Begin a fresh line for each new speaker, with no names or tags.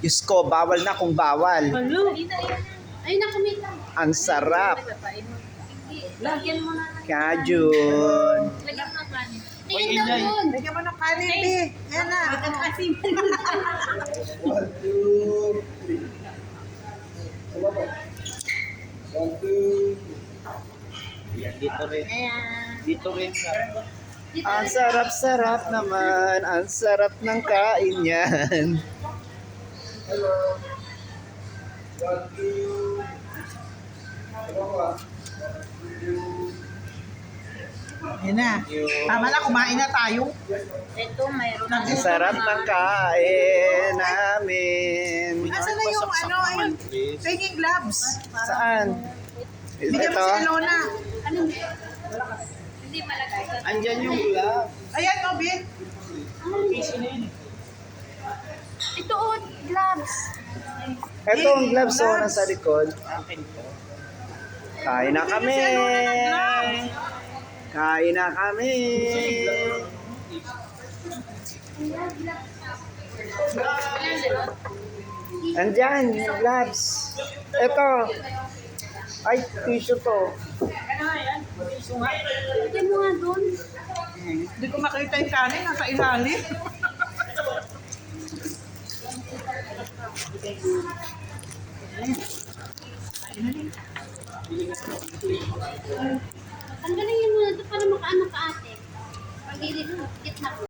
Diyos ko, bawal na kung bawal.
Hello? Ay, nakamit lang.
Ang sarap.
Lagyan mo na.
Kajun.
Lagyan mo na kanin. Tingin daw yun.
Lagyan mo ng kanin, Bi. Yan na.
Magkakasim.
Dito rin.
Ayan.
Dito rin.
Ang sarap-sarap naman. Ang sarap ng kain yan.
Yan na. Tama na, kumain na tayo.
Ito, mayroon na.
Ang sarap ng kain namin.
Asan na yung yung taking gloves?
Saan?
Bigyan mo
Ito?
si Alona.
Anong? Hindi malagay.
Andyan yung glove.
Ayan, o, Bi.
Ito, oh, gloves.
Ito ang gloves o nasa likod.
Akin to.
Kain na kami. Kain na kami. Andyan, yung gloves. Ito. Ay, tissue to.
Lagyan mo nga doon.
Hindi ko makita yung kanin. Nasa ilalim.
Tanggalin mo na ito para makaano ka ate. Pag-ilit, gitna.